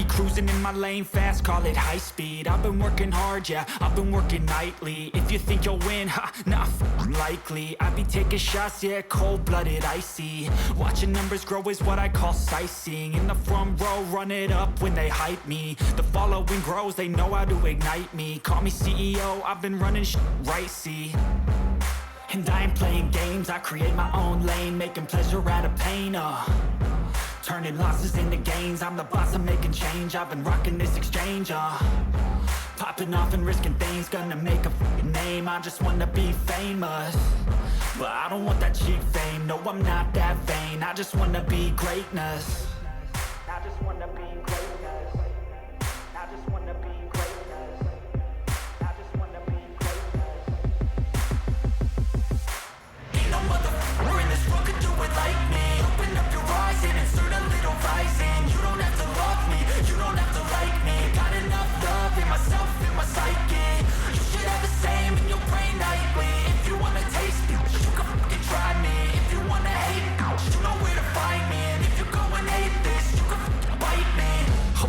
Cruising in my lane fast, call it high speed. I've been working hard, yeah, I've been working nightly. If you think you'll win, ha, nah, likely. I be taking shots, yeah, cold-blooded, icy. Watching numbers grow is what I call sightseeing. In the front row, run it up when they hype me. The following grows, they know how to ignite me. Call me CEO, I've been running right, see. And I ain't playing games, I create my own lane, making pleasure out of pain, turning losses into gains. I'm the boss, I'm making change. I've been rocking this exchange, popping off and risking things. Gonna make a name, I just wanna be famous. But I don't want that cheap fame, no, I'm not that vain. I just wanna be greatness. I just wanna be greatness. I just wanna be greatness. I just wanna be greatness. Ain't no motherfucker in this world could do it like me. Open up your eyes and insert a little rising. You don't have to love me, you don't have to like me. Got enough love in myself, in my psyche. You should have the same in your brain nightly. If you wanna taste me, you can fucking try me. If you wanna hate, you know where to find me. And if you go and hate this, you can fucking bite me.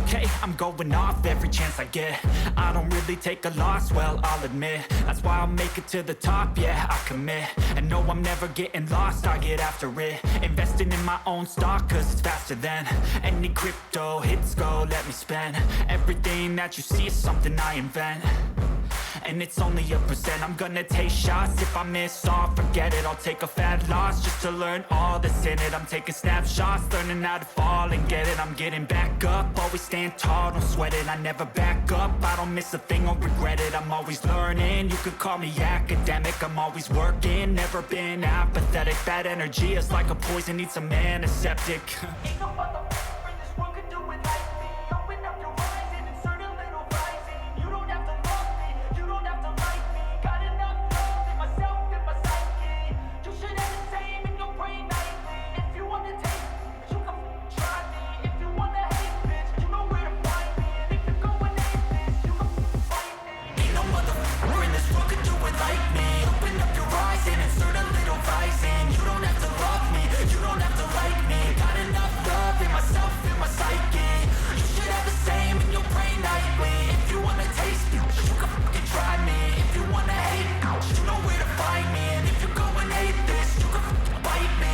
Okay, I'm going off every chance I get. I don't really take a loss, well, I'll admit. That's why I'll make it to the top, yeah, I commit. And no, I'm never getting lost, I get after it. Investing in my own stock, cause it's faster than any crypto hits go, let me spend. Everything that you see is something I invent. And it's only a percent. I'm gonna take shots. If I miss all, forget it. I'll take a fat loss just to learn all that's in it. I'm taking snapshots, learning how to fall and get it. I'm getting back up, always stand tall, don't sweat it. I never back up, I don't miss a thing or regret it. I'm always learning, you could call me academic. I'm always working, never been apathetic. Bad energy is like a poison, need some antiseptic. Ain't no motherfucker in this world could do it like me. Open up your eyes and insert a little rising. You don't have to love me, you don't have to like me. Got enough love in myself, in my psyche. You should have the same in your brain nightly. If you wanna taste me, you can try me. If you wanna hate bitch, you know where to find me. And if you go and hate this, you can fight me. Ain't no motherfucker in this world could do it like me. Open up your eyes and insert a little rising. You don't have to love me, you don't have to like me. Got enough love in myself, in my psyche. You should have the same in your brain nightly. If you wanna taste me, you can fucking try me. If you wanna hate, you know where to find me. And if you go and hate this, you can fucking bite me.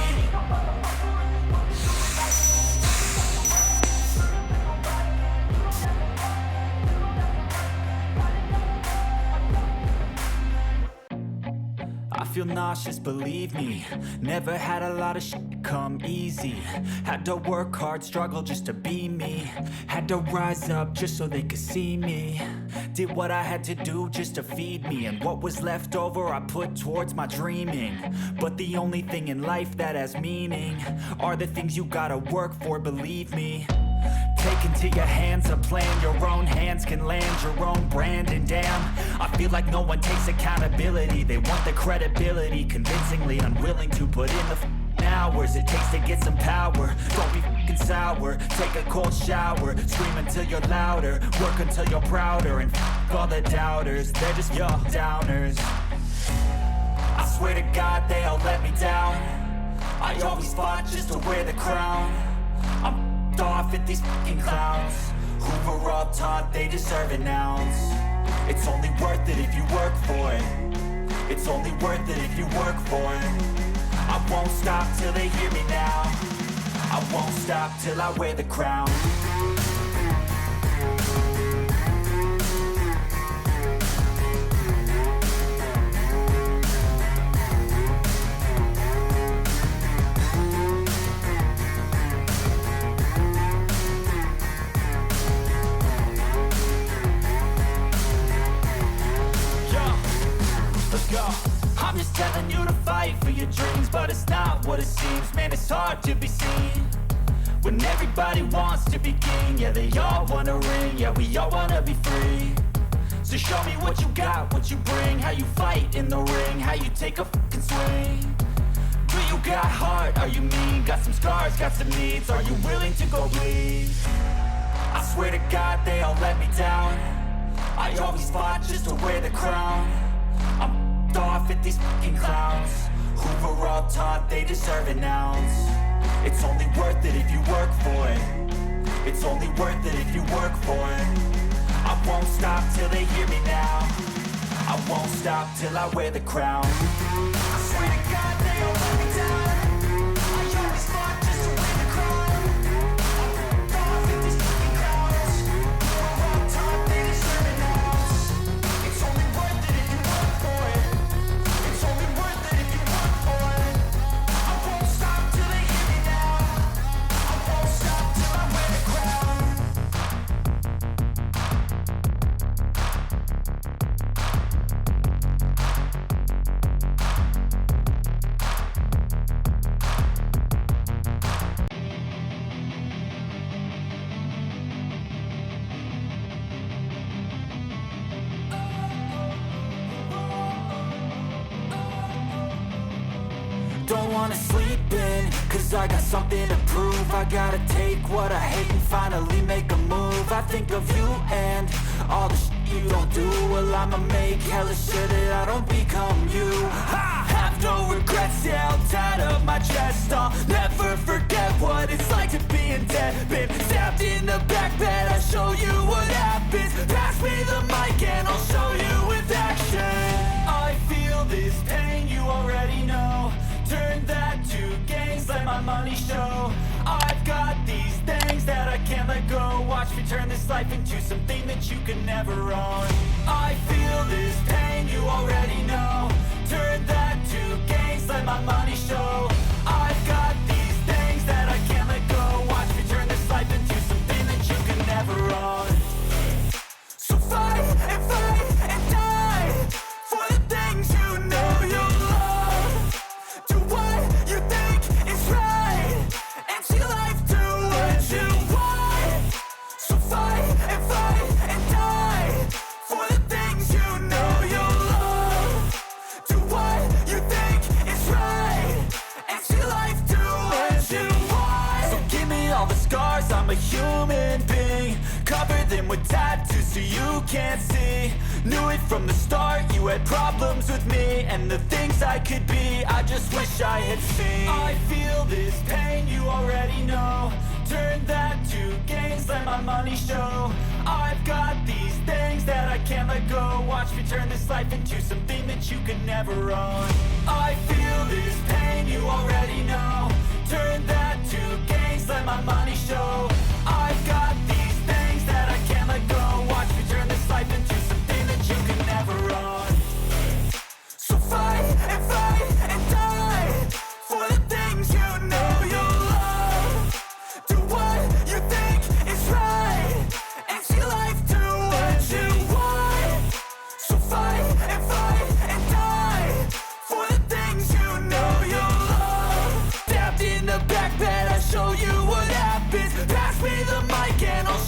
I feel nauseous, believe me. Never had a lot of shit come easy. Had to work hard, struggle just to be me. Had to rise up just so they could see me. Did what I had to do just to feed me. And what was left over I put towards my dreaming. But the only thing in life that has meaning are the things you gotta work for, believe me. Take into your hands a plan. Your own hands can land your own brand. And damn, I feel like no one takes accountability. They want the credibility, convincingly unwilling to put in the hours it takes to get some power. Don't be f***ing sour, take a cold shower, scream until you're louder, work until you're prouder, and f*** all the doubters, they're just your downers. I swear to God they all let me down. I always fought just to wear the crown. I'm f***ed off at these f***ing clowns who were all taught they deserve an ounce. It's only worth it if you work for it. It's only worth it if you work for it. I won't stop till they hear me now. I won't stop till I wear the crown. I'm just telling you to fight for your dreams, but it's not what it seems. Man, it's hard to be seen when everybody wants to be king. Yeah, they all wanna ring, yeah, we all wanna be free. So show me what you got, what you bring, how you fight in the ring, how you take a fucking swing. Do you got heart, are you mean? Got some scars, got some needs, are you willing to go bleed? I swear to God they all let me down. I always fought just to wear the crown. I'm off at these fucking clowns who were all taught they deserve an ounce. It's only worth it if you work for it. It's only worth it if you work for it. I won't stop till they hear me now. I won't stop till I wear the crown. I swear to God they all let me down. I always fought just to wear the crown. I'm off at these fucking clowns who were all taught they deserve an ounce. It's only worth it if you work for it. It's only worth it if you work for it. I won't stop till they hear me now. I won't stop till I wear the crown. Don't wanna sleep in, cause I got something to prove. I gotta take what I hate and finally make a move. I think of you and all the shit you don't do. Well, I'ma make hella sure that I don't become you. I have no regrets, yeah, I'll tie up my chest. I'll never forget what it's like to be in debt. Been stabbed in the back bed, I'll show you what happens. Pass me the mic and I'll show you with action. I feel this pain, you already know. Turn that to gains, let my money show. I've got these things that I can't let go. Watch me turn this life into something that you can never own. I feel this pain, you already know. Turn that to gains, let my money show. I've got these things that I can't let go. Watch me turn this life into something that you can never own. So fight and die for the things you know you love. Do what you think is right and see life do what you want. So fight and die for the things you know you love. Do what you think is right and see life do what you want. So give me all the scars, I'm a human being. Cover them with tattoos so you can't see. Knew it from the start, you had problems with me and the things I could be, I just wish I had seen. I feel this pain, you already know. Turn that to gains, let my money show. I've got these things that I can't let go. Watch me turn this life into something that you can never own. I feel this pain, you already know. Turn that to gains, let my money show. I've got these things that I can't let go. Watch me turn this life into something that you can never own. So fight and die for the things you know you love. Do what you think is right and see life do what you want. So fight and die for the things you know you love. Stabbed in the back bed, I'll show you what happens. Pass me the mic and I'll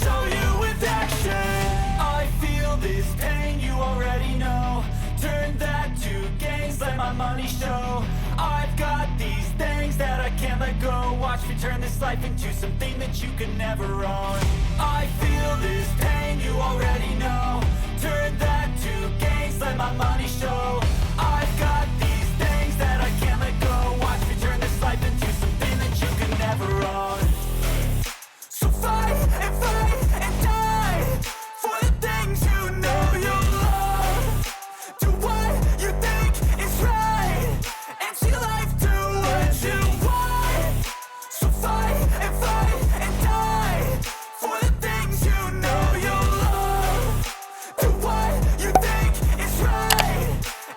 money show. I've got these things that I can't let go. Watch me turn this life into something that you can never own. I feel this pain, you already know. Turn that to gains, let my money show. I've got these things that I can't let go. Watch me turn this life into something that you can never own. So fight and die for the things you know you love. Do what you think is right and see life do what you want. So fight and die for the things you know you love. Do what you think is right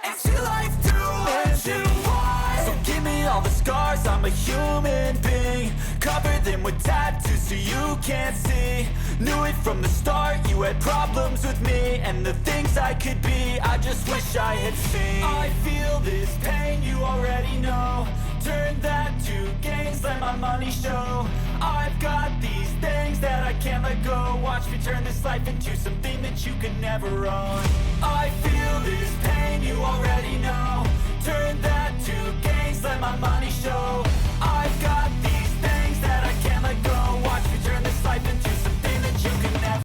and see life do what you want. So give me all the scars, I'm a human being. Cover them with tattoos so you can't see. Knew it from the start, you had problems with me and the things I could be, I just wish I had seen. I feel this pain, you already know. Turn that to gains, let my money show. I've got these things that I can't let go. Watch me turn this life into something that you can never own. I feel this pain, you already know. Turn that to gains, let my money